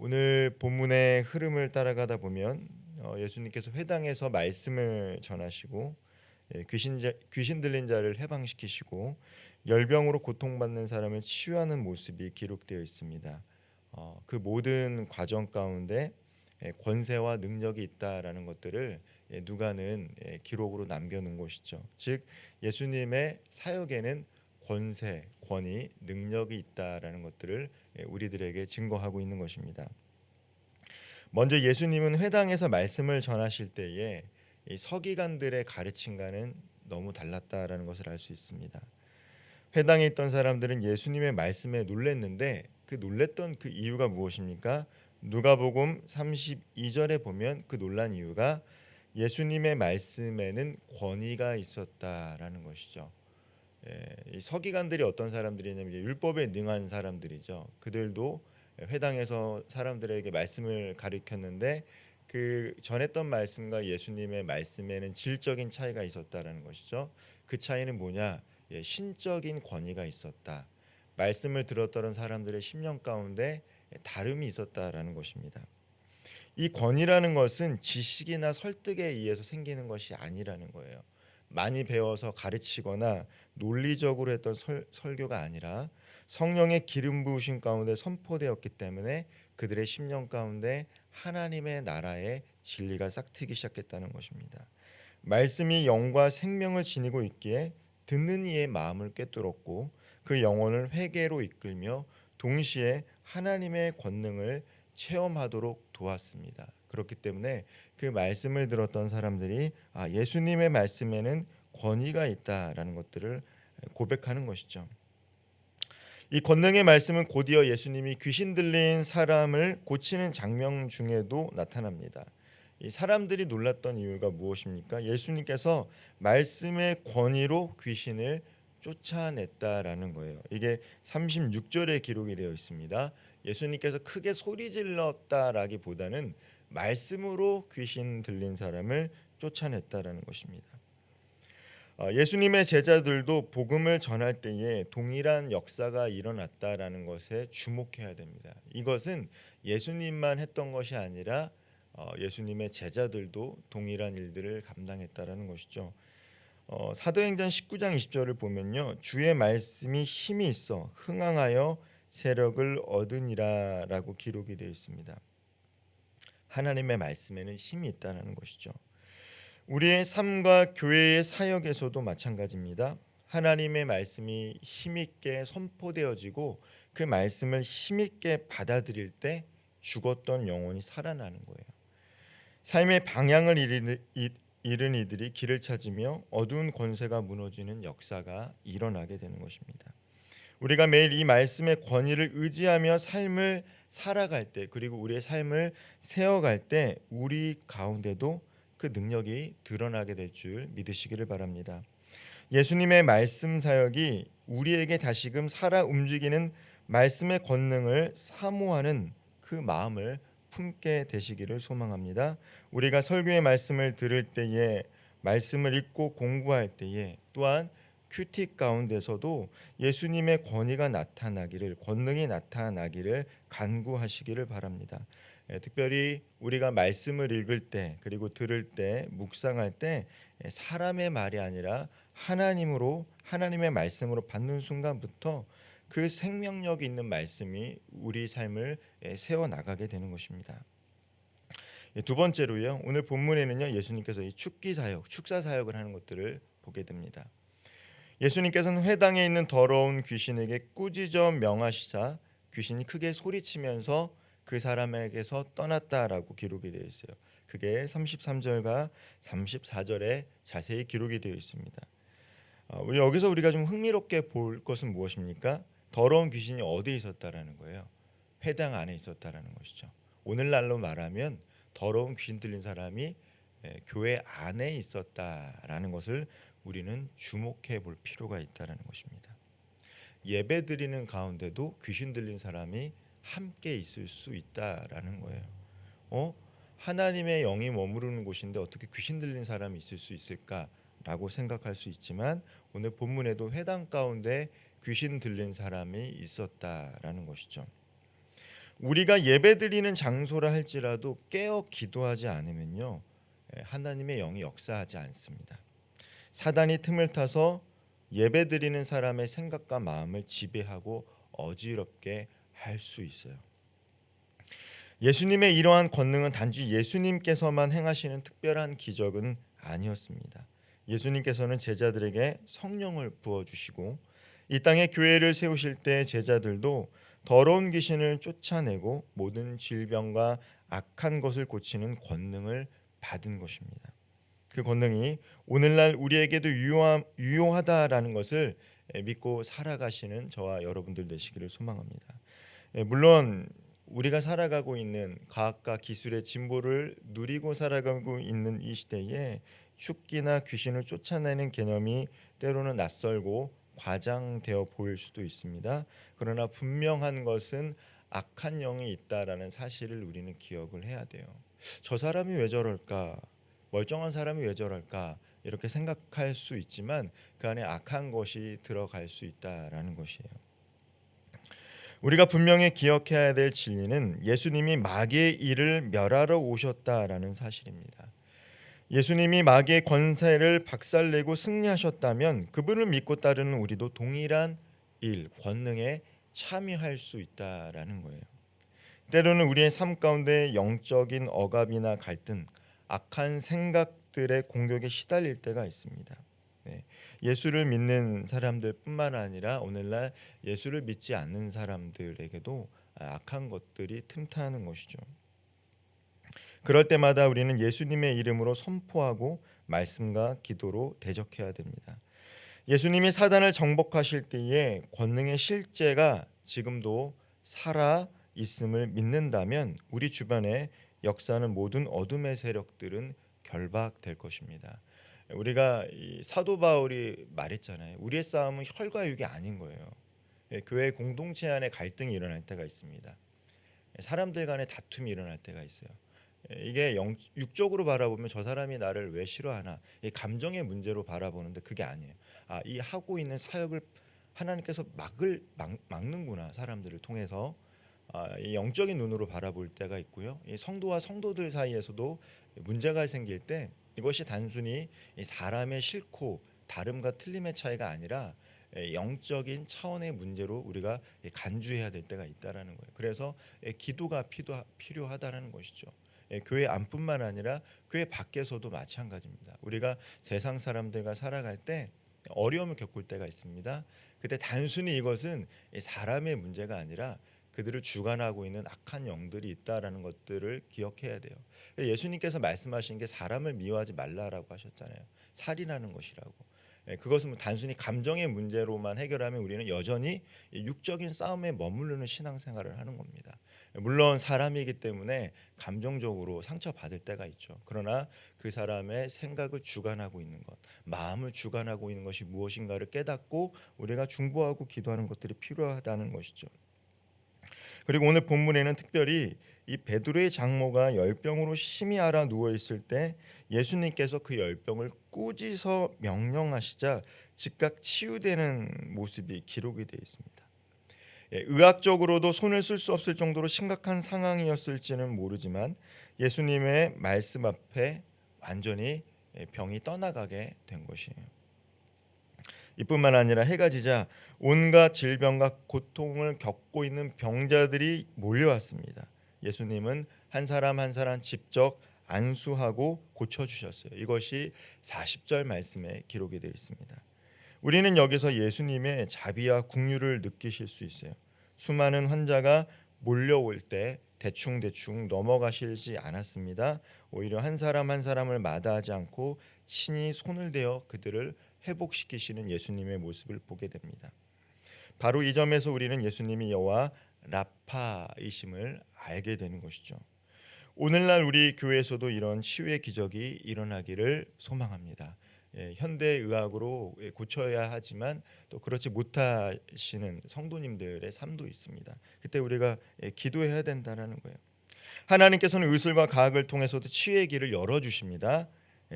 오늘 본문의 흐름을 따라가다 보면 예수님께서 회당에서 말씀을 전하시고 귀신 들린 자를 해방시키시고 열병으로 고통받는 사람을 치유하는 모습이 기록되어 있습니다. 그 모든 과정 가운데 권세와 능력이 있다라는 것들을 누가는 기록으로 남겨놓은 것이죠. 즉 예수님의 사역에는 권세, 권위, 능력이 있다라는 것들을 우리들에게 증거하고 있는 것입니다. 먼저 예수님은 회당에서 말씀을 전하실 때에 이 서기관들의 가르침과는 너무 달랐다라는 것을 알 수 있습니다. 회당에 있던 사람들은 예수님의 말씀에 놀랐는데 그 놀랬던 그 이유가 무엇입니까? 누가복음 32절에 보면 그 놀란 이유가 예수님의 말씀에는 권위가 있었다라는 것이죠. 이 서기관들이 어떤 사람들이냐면 율법에 능한 사람들이죠. 그들도 회당에서 사람들에게 말씀을 가르쳤는데 그 전했던 말씀과 예수님의 말씀에는 질적인 차이가 있었다라는 것이죠. 그 차이는 뭐냐? 신적인 권위가 있었다. 말씀을 들었던 사람들의 심령 가운데 다름이 있었다라는 것입니다. 이 권위라는 것은 지식이나 설득에 의해서 생기는 것이 아니라는 거예요. 많이 배워서 가르치거나 논리적으로 했던 설교가 아니라 성령의 기름 부으심 가운데 선포되었기 때문에 그들의 심령 가운데 하나님의 나라의 진리가 싹트기 시작했다는 것입니다. 말씀이 영과 생명을 지니고 있기에 듣는 이의 마음을 꿰뚫었고 그 영혼을 회개로 이끌며 동시에 하나님의 권능을 체험하도록 도왔습니다. 그렇기 때문에 그 말씀을 들었던 사람들이 예수님의 말씀에는 권위가 있다라는 것들을 고백하는 것이죠. 이 권능의 말씀은 곧이어 예수님이 귀신 들린 사람을 고치는 장면 중에도 나타납니다. 이 사람들이 놀랐던 이유가 무엇입니까? 예수님께서 말씀의 권위로 귀신을 쫓아냈다라는 거예요. 이게 36절에 기록이 되어 있습니다. 예수님께서 크게 소리 질렀다라기보다는 말씀으로 귀신 들린 사람을 쫓아냈다라는 것입니다. 예수님의 제자들도 복음을 전할 때에 동일한 역사가 일어났다라는 것에 주목해야 됩니다. 이것은 예수님만 했던 것이 아니라 예수님의 제자들도 동일한 일들을 감당했다라는 것이죠. 사도행전 19장 20절을 보면요, 주의 말씀이 힘이 있어 흥황하여 세력을 얻으니라라고 기록이 되어 있습니다. 하나님의 말씀에는 힘이 있다는 것이죠. 우리의 삶과 교회의 사역에서도 마찬가지입니다. 하나님의 말씀이 힘있게 선포되어지고 그 말씀을 힘있게 받아들일 때 죽었던 영혼이 살아나는 거예요. 삶의 방향을 잃은 이들이 길을 찾으며 어두운 권세가 무너지는 역사가 일어나게 되는 것입니다. 우리가 매일 이 말씀의 권위를 의지하며 삶을 살아갈 때, 그리고 우리의 삶을 세워갈 때 우리 가운데도 그 능력이 드러나게 될 줄 믿으시기를 바랍니다. 예수님의 말씀 사역이 우리에게 다시금 살아 움직이는 말씀의 권능을 사모하는 그 마음을 품게 되시기를 소망합니다. 우리가 설교의 말씀을 들을 때에, 말씀을 읽고 공부할 때에, 또한 큐티 가운데서도 예수님의 권위가 나타나기를, 권능이 나타나기를 간구하시기를 바랍니다. 특별히 우리가 말씀을 읽을 때, 그리고 들을 때, 묵상할 때 사람의 말이 아니라 하나님의 말씀으로 받는 순간부터 그 생명력 있는 말씀이 우리 삶을 세워 나가게 되는 것입니다. 두 번째로요, 오늘 본문에는요, 예수님께서 이 축기 사역, 축사 사역을 하는 것들을 보게 됩니다. 예수님께서는 회당에 있는 더러운 귀신에게 꾸짖어 명하시자 귀신이 크게 소리치면서 그 사람에게서 떠났다라고 기록이 되어 있어요. 그게 33절과 34절에 자세히 기록이 되어 있습니다. 여기서 우리가 좀 흥미롭게 볼 것은 무엇입니까? 더러운 귀신이 어디에 있었다라는 거예요. 회당 안에 있었다라는 것이죠. 오늘날로 말하면 더러운 귀신 들린 사람이 교회 안에 있었다라는 것을 우리는 주목해 볼 필요가 있다라는 것입니다. 예배 드리는 가운데도 귀신 들린 사람이 함께 있을 수 있다라는 거예요. 하나님의 영이 머무르는 곳인데 어떻게 귀신 들린 사람이 있을 수 있을까라고 생각할 수 있지만 오늘 본문에도 회당 가운데 귀신 들린 사람이 있었다라는 것이죠. 우리가 예배드리는 장소라 할지라도 깨어 기도하지 않으면요, 하나님의 영이 역사하지 않습니다. 사단이 틈을 타서 예배드리는 사람의 생각과 마음을 지배하고 어지럽게 할 수 있어요. 예수님의 이러한 권능은 단지 예수님께서만 행하시는 특별한 기적은 아니었습니다. 예수님께서는 제자들에게 성령을 부어주시고 이 땅에 교회를 세우실 때 제자들도 더러운 귀신을 쫓아내고 모든 질병과 악한 것을 고치는 권능을 받은 것입니다. 그 권능이 오늘날 우리에게도 유효하다라는 것을 믿고 살아가시는 저와 여러분들 되시기를 소망합니다. 물론 우리가 살아가고 있는 과학과 기술의 진보를 누리고 살아가고 있는 이 시대에 축기나 귀신을 쫓아내는 개념이 때로는 낯설고 과장되어 보일 수도 있습니다. 그러나 분명한 것은 악한 영이 있다라는 사실을 우리는 기억을 해야 돼요. 저 사람이 왜 저럴까? 멀쩡한 사람이 왜 저럴까? 이렇게 생각할 수 있지만 그 안에 악한 것이 들어갈 수 있다라는 것이에요. 우리가 분명히 기억해야 될 진리는 예수님이 마귀의 일을 멸하러 오셨다라는 사실입니다. 예수님이 마귀의 권세를 박살내고 승리하셨다면 그분을 믿고 따르는 우리도 동일한 일, 권능에 참여할 수 있다라는 거예요. 때로는 우리의 삶 가운데 영적인 억압이나 갈등, 악한 생각들의 공격에 시달릴 때가 있습니다. 예수를 믿는 사람들뿐만 아니라 오늘날 예수를 믿지 않는 사람들에게도 악한 것들이 틈타는 것이죠. 그럴 때마다 우리는 예수님의 이름으로 선포하고 말씀과 기도로 대적해야 됩니다. 예수님이 사단을 정복하실 때에 권능의 실제가 지금도 살아 있음을 믿는다면 우리 주변에 역사하는 모든 어둠의 세력들은 결박될 것입니다. 우리가 사도 바울이 말했잖아요. 우리의 싸움은 혈과 육이 아닌 거예요. 교회 공동체 안에 갈등이 일어날 때가 있습니다. 사람들 간의 다툼이 일어날 때가 있어요. 이게 육적으로 바라보면 저 사람이 나를 왜 싫어하나, 이 감정의 문제로 바라보는데 그게 아니에요. 이 하고 있는 사역을 하나님께서 막는구나. 사람들을 통해서 이 영적인 눈으로 바라볼 때가 있고요. 이 성도와 성도들 사이에서도 문제가 생길 때 이것이 단순히 사람의 싫고 다름과 틀림의 차이가 아니라 영적인 차원의 문제로 우리가 간주해야 될 때가 있다라는 거예요. 그래서 기도가 필요하다라는 것이죠. 교회 안뿐만 아니라 교회 밖에서도 마찬가지입니다. 우리가 세상 사람들과 살아갈 때 어려움을 겪을 때가 있습니다. 그때 단순히 이것은 사람의 문제가 아니라 그들을 주관하고 있는 악한 영들이 있다라는 것들을 기억해야 돼요. 예수님께서 말씀하신 게 사람을 미워하지 말라라고 하셨잖아요. 살인하는 것이라고. 그것은 단순히 감정의 문제로만 해결하면 우리는 여전히 육적인 싸움에 머무르는 신앙생활을 하는 겁니다. 물론 사람이기 때문에 감정적으로 상처받을 때가 있죠. 그러나 그 사람의 생각을 주관하고 있는 것, 마음을 주관하고 있는 것이 무엇인가를 깨닫고 우리가 중보하고 기도하는 것들이 필요하다는 것이죠. 그리고 오늘 본문에는 특별히 이 베드로의 장모가 열병으로 심히 앓아 누워 있을 때 예수님께서 그 열병을 꾸짖어 명령하시자 즉각 치유되는 모습이 기록이 되어 있습니다. 의학적으로도 손을 쓸 수 없을 정도로 심각한 상황이었을지는 모르지만 예수님의 말씀 앞에 완전히 병이 떠나가게 된 것이에요. 이뿐만 아니라 해가 지자 온갖 질병과 고통을 겪고 있는 병자들이 몰려왔습니다. 예수님은 한 사람 한 사람 직접 안수하고 고쳐주셨어요. 이것이 40절 말씀에 기록이 되어 있습니다. 우리는 여기서 예수님의 자비와 긍휼을 느끼실 수 있어요. 수많은 환자가 몰려올 때 대충 넘어가시지 않았습니다. 오히려 한 사람 한 사람을 마다하지 않고 친히 손을 대어 그들을 회복시키시는 예수님의 모습을 보게 됩니다. 바로 이 점에서 우리는 예수님이 여호와 라파이심을 알게 되는 것이죠. 오늘날 우리 교회에서도 이런 치유의 기적이 일어나기를 소망합니다. 현대 의학으로 고쳐야 하지만 또 그렇지 못하시는 성도님들의 삶도 있습니다. 그때 우리가 기도해야 된다는 거예요. 하나님께서는 의술과 과학을 통해서도 치유의 길을 열어주십니다.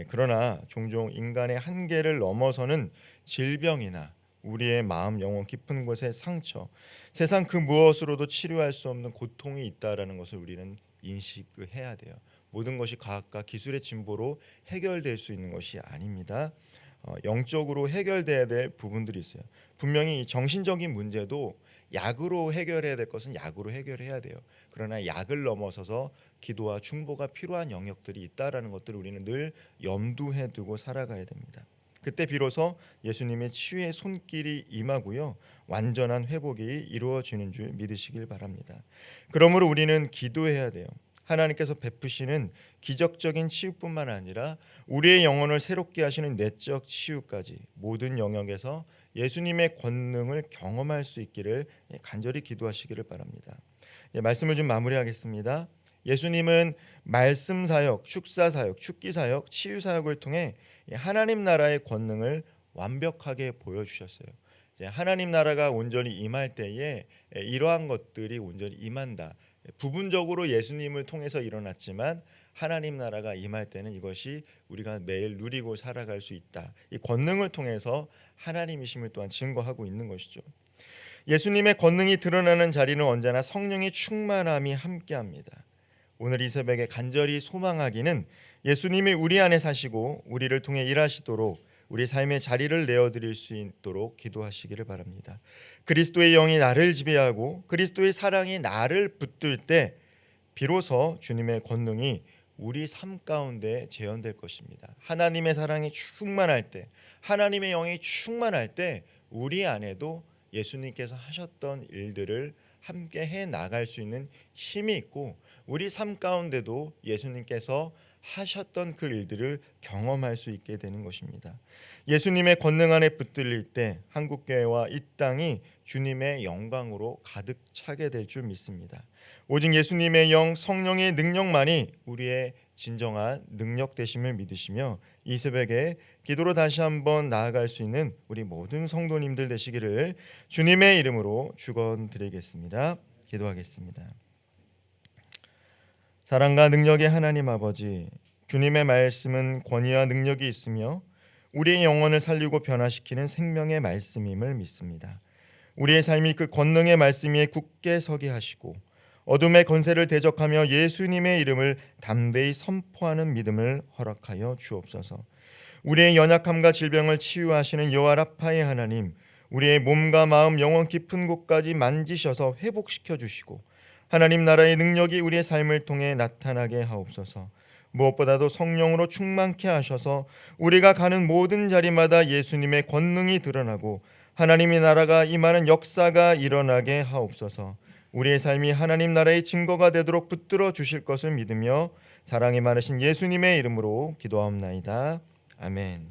그러나 종종 인간의 한계를 넘어서는 질병이나 우리의 마음, 영혼 깊은 곳의 상처, 세상 그 무엇으로도 치료할 수 없는 고통이 있다라는 것을 우리는 인식해야 돼요. 모든 것이 과학과 기술의 진보로 해결될 수 있는 것이 아닙니다. 영적으로 해결돼야 될 부분들이 있어요. 분명히 이 정신적인 문제도 약으로 해결해야 될 것은 약으로 해결해야 돼요. 그러나 약을 넘어서서 기도와 중보가 필요한 영역들이 있다라는 것들을 우리는 늘 염두에 두고 살아가야 됩니다. 그때 비로소 예수님의 치유의 손길이 임하고요, 완전한 회복이 이루어지는 줄 믿으시길 바랍니다. 그러므로 우리는 기도해야 돼요. 하나님께서 베푸시는 기적적인 치유뿐만 아니라 우리의 영혼을 새롭게 하시는 내적 치유까지 모든 영역에서 예수님의 권능을 경험할 수 있기를 간절히 기도하시기를 바랍니다. 말씀을 좀 마무리하겠습니다. 예수님은 말씀 사역, 축사 사역, 축기 사역, 치유 사역을 통해 하나님 나라의 권능을 완벽하게 보여주셨어요. 하나님 나라가 온전히 임할 때에 이러한 것들이 온전히 임한다. 부분적으로 예수님을 통해서 일어났지만 하나님 나라가 임할 때는 이것이 우리가 매일 누리고 살아갈 수 있다. 이 권능을 통해서 하나님이심을 또한 증거하고 있는 것이죠. 예수님의 권능이 드러나는 자리는 언제나 성령의 충만함이 함께합니다. 오늘 이 새벽에 간절히 소망하기는 예수님이 우리 안에 사시고 우리를 통해 일하시도록 우리 삶의 자리를 내어드릴 수 있도록 기도하시기를 바랍니다. 그리스도의 영이 나를 지배하고 그리스도의 사랑이 나를 붙들 때 비로소 주님의 권능이 우리 삶 가운데 재현될 것입니다. 하나님의 사랑이 충만할 때, 하나님의 영이 충만할 때 우리 안에도 예수님께서 하셨던 일들을 함께 해 나갈 수 있는 힘이 있고 우리 삶 가운데도 예수님께서 하셨던 그 일들을 경험할 수 있게 되는 것입니다. 예수님의 권능 안에 붙들릴 때 한국교회와 이 땅이 주님의 영광으로 가득 차게 될 줄 믿습니다. 오직 예수님의 영, 성령의 능력만이 우리의 진정한 능력 되심을 믿으시며 이 새벽에 기도로 다시 한번 나아갈 수 있는 우리 모든 성도님들 되시기를 주님의 이름으로 축원드리겠습니다. 기도하겠습니다. 사랑과 능력의 하나님 아버지, 주님의 말씀은 권위와 능력이 있으며 우리의 영혼을 살리고 변화시키는 생명의 말씀임을 믿습니다. 우리의 삶이 그 권능의 말씀 위에 굳게 서게 하시고 어둠의 권세를 대적하며 예수님의 이름을 담대히 선포하는 믿음을 허락하여 주옵소서. 우리의 연약함과 질병을 치유하시는 여호와 라파의 하나님, 우리의 몸과 마음, 영혼 깊은 곳까지 만지셔서 회복시켜 주시고 하나님 나라의 능력이 우리의 삶을 통해 나타나게 하옵소서. 무엇보다도 성령으로 충만케 하셔서 우리가 가는 모든 자리마다 예수님의 권능이 드러나고 하나님의 나라가 임하는 역사가 일어나게 하옵소서. 우리의 삶이 하나님 나라의 증거가 되도록 붙들어 주실 것을 믿으며 사랑이 많으신 예수님의 이름으로 기도하옵나이다. 아멘.